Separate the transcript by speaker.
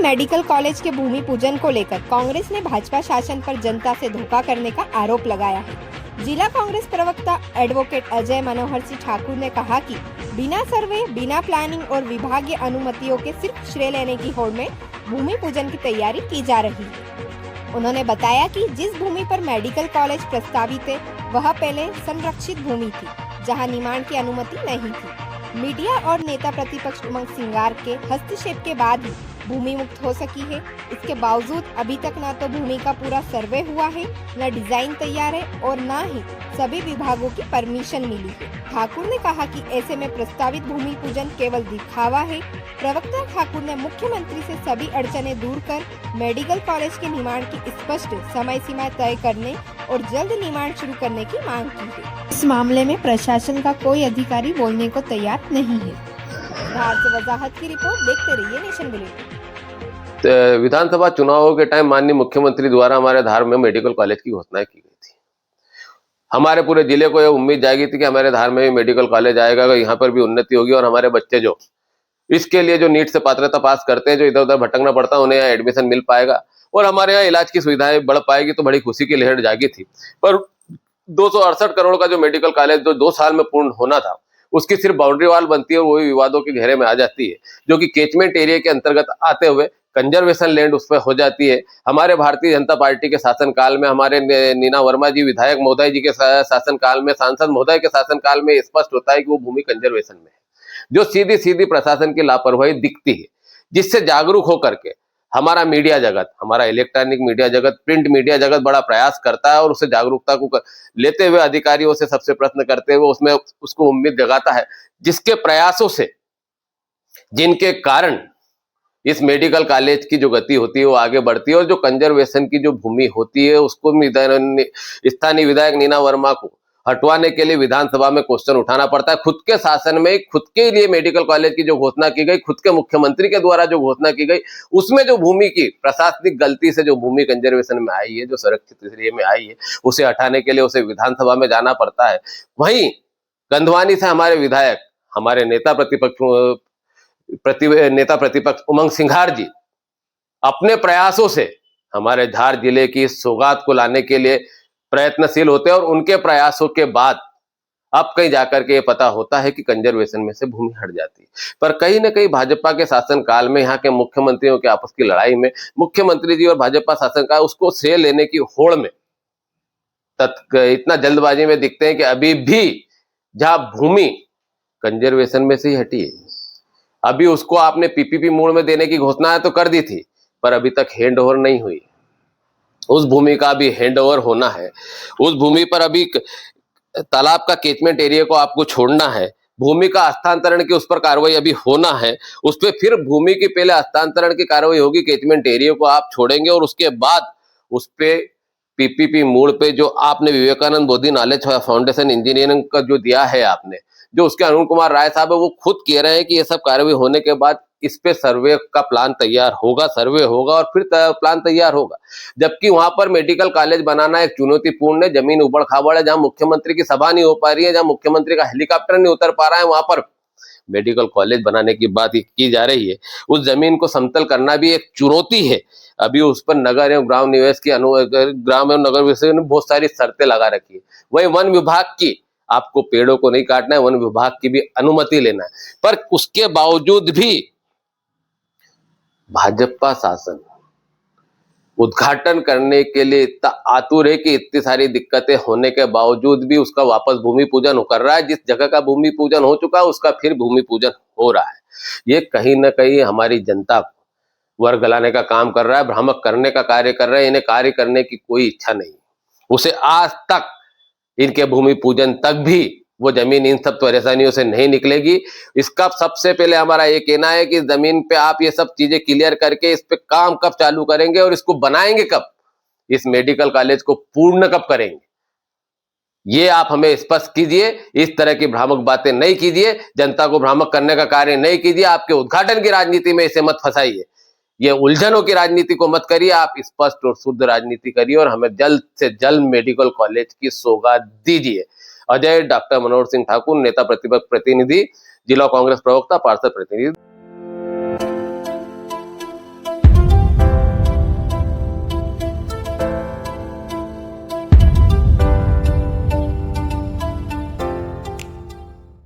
Speaker 1: Medical college के भूमि पूजन को लेकर कांग्रेस ने भाजपा शासन पर जनता से धोखा करने का आरोप लगाया है। जिला कांग्रेस प्रवक्ता एडवोकेट अजय मनोहर सिंह ठाकुर ने कहा कि बिना सर्वे, बिना प्लानिंग और विभागीय अनुमतियों के सिर्फ श्रेय लेने की होड़ में भूमि पूजन की तैयारी की जा रही है। उन्होंने बताया कि जिस भूमि पर मेडिकल कॉलेज प्रस्तावित है वह पहले संरक्षित भूमि थी, जहां निर्माण की अनुमति नहीं थी। मीडिया और नेता प्रतिपक्ष उमंग सिंगार के हस्तक्षेप के बाद ही भूमि मुक्त हो सकी है। इसके बावजूद अभी तक न तो भूमि का पूरा सर्वे हुआ है, न डिजाइन तैयार है और न ही सभी विभागों की परमिशन मिली है। ठाकुर ने कहा कि ऐसे में प्रस्तावित भूमि पूजन केवल दिखावा है। प्रवक्ता ठाकुर ने मुख्यमंत्री से सभी अड़चनें दूर कर मेडिकल कॉलेज के निर्माण की स्पष्ट समय सीमा तय करने और जल्द निर्माण शुरू करने की मांग की है। इस मामले में प्रशासन का कोई अधिकारी बोलने को तैयार नहीं है। धार से वजाहत की रिपोर्ट, देखते रहिए नेशन बुलेटिन।
Speaker 2: विधानसभा चुनावों के टाइम माननीय मुख्यमंत्री द्वारा हमारे धार में मेडिकल कॉलेज की घोषणा की गई थी। हमारे पूरे जिले को यह उम्मीद जागी थी कि हमारे धार में भी मेडिकल कॉलेज आएगा, यहाँ पर भी उन्नति होगी और हमारे बच्चे जो इसके लिए जो नीट से पात्रता पास करते हैं, जो इधर उधर भटकना पड़ता है, उन्हें यहाँ एडमिशन मिल पाएगा और हमारे यहाँ इलाज की सुविधाएं बढ़ पाएगी। तो बड़ी खुशी की लहर जागी थी। पर 268 करोड़ का जो मेडिकल कॉलेज जो 2 साल में पूर्ण होना था, उसकी सिर्फ बाउंड्री वॉल बनती है और वही विवादों के घेरे में आ जाती है, जो कि कैचमेंट एरिया के अंतर्गत आते हुए कंजर्वेशन लैंड उस पर हो जाती है। हमारे भारतीय जनता पार्टी के शासनकाल में, हमारे नीना वर्मा जी विधायक महोदय जी के शासनकाल में, सांसद महोदय के शासनकाल में स्पष्ट होता है कि वो भूमि कंजर्वेशन में है, जो सीधी सीधी प्रशासन की लापरवाही दिखती है, जिससे जागरूक होकर के हमारा मीडिया जगत, हमारा इलेक्ट्रॉनिक मीडिया जगत, प्रिंट मीडिया जगत बड़ा प्रयास करता है और उससे जागरूकता को लेते हुए अधिकारियों से सबसे प्रश्न करते हुए उसमें उसको उम्मीद जगाता है, जिसके प्रयासों से, जिनके कारण इस मेडिकल कॉलेज की जो गति होती है वो आगे बढ़ती है और जो कंजर्वेशन की जो भूमि होती है उसको स्थानीय विधायक नीना वर्मा को हटवाने के लिए विधानसभा में क्वेश्चन उठाना पड़ता है। खुद के शासन में खुद के लिए मेडिकल कॉलेज की जो घोषणा की गई, खुद के मुख्यमंत्री के द्वारा जो घोषणा की गई, उसमें जो भूमि की प्रशासनिक गलती से जो भूमि कंजर्वेशन में आई है, जो संरक्षित एरिया में आई है, उसे हटाने के लिए उसे विधानसभा में जाना पड़ता है। वहीं कंधवानी से हमारे विधायक, हमारे नेता प्रतिपक्ष उमंग सिंघार जी अपने प्रयासों से हमारे धार जिले की सौगात को लाने के लिए प्रयत्नशील होते हैं और उनके प्रयासों के बाद अब कहीं जाकर के ये पता होता है कि कंजर्वेशन में से भूमि हट जाती है। पर कहीं ना कहीं भाजपा के शासनकाल में यहाँ के मुख्यमंत्रियों के आपस की लड़ाई में मुख्यमंत्री जी और भाजपा शासनकाल उसको श्रेय लेने की होड़ में इतना जल्दबाजी में दिखते हैं कि अभी भी जहां भूमि कंजर्वेशन में से ही हटी है, अभी उसको आपने पीपीपी मोड में देने की घोषणा तो कर दी थी, पर अभी तक हैंड ओवर नहीं हुई। उस भूमि का भी हैंड ओवर होना है। उस भूमि पर अभी तालाब का कैचमेंट एरिया को आपको छोड़ना है। भूमि का हस्तांतरण की उस पर कार्रवाई अभी होना है। उस पर फिर भूमि की पहले हस्तांतरण की कार्रवाई होगी, कैचमेंट एरिया को आप छोड़ेंगे और उसके बाद उस पे पीपीपी मोड पे जो आपने विवेकानंद बोधि नॉलेज फाउंडेशन इंजीनियरिंग का जो दिया है आपने, जो उसके अरुण कुमार राय साहब है, वो खुद कह रहे हैं कि ये सब कार्रवाई होने के बाद इस पे सर्वे का प्लान तैयार होगा, सर्वे होगा और फिर प्लान तैयार होगा। जबकि वहां पर मेडिकल कॉलेज बनाना एक चुनौतीपूर्ण है, जमीन उबड़ खाबड़ है, जहां मुख्यमंत्री की सभा नहीं हो पा रही है, जहां मुख्यमंत्री का हेलीकॉप्टर नहीं उतर पा रहा है, वहां पर मेडिकल कॉलेज बनाने की बात की जा रही है। उस जमीन को समतल करना भी एक चुनौती है। अभी उस पर नगर एवं ग्राम निवेश की ग्राम एवं नगर विभाग ने बहुत सारी शर्तें लगा रखी है। वही वन विभाग की, आपको पेड़ों को नहीं काटना है, वन विभाग की भी अनुमति लेना है, पर उसके बावजूद भी भाजपा शासन उद्घाटन करने के लिए इतना आतुर है कि इतनी सारी दिक्कतें होने के बावजूद भी उसका वापस भूमि पूजन कर रहा है। जिस जगह का भूमि पूजन हो चुका है उसका फिर भूमि पूजन हो रहा है। ये कहीं ना कहीं हमारी जनता को वर्ग गलाने का काम कर रहा है, भ्रामक करने का कार्य कर रहा है। इन्हें कार्य करने की कोई इच्छा नहीं, उसे आज तक इनके भूमि पूजन तक भी वो जमीन इन सब परेशानियों से नहीं निकलेगी। इसका सबसे पहले हमारा ये कहना है कि जमीन पे आप ये सब चीजें क्लियर करके इस पे काम कब चालू करेंगे और इसको बनाएंगे कब, इस मेडिकल कॉलेज को पूर्ण कब करेंगे, ये आप हमें स्पष्ट कीजिए। इस तरह की भ्रामक बातें नहीं कीजिए, जनता को भ्रामक करने का कार्य नहीं कीजिए। आपके उद्घाटन की राजनीति में इसे मत फंसाइए, ये उलझनों की राजनीति को मत करिए। आप स्पष्ट और शुद्ध राजनीति करिए और हमें जल्द से जल्द मेडिकल कॉलेज की सौगात दीजिए। अजय डॉक्टर मनोहर सिंह ठाकुर, नेता प्रतिपक्ष प्रतिनिधि, जिला कांग्रेस प्रवक्ता, पार्षद प्रतिनिधि।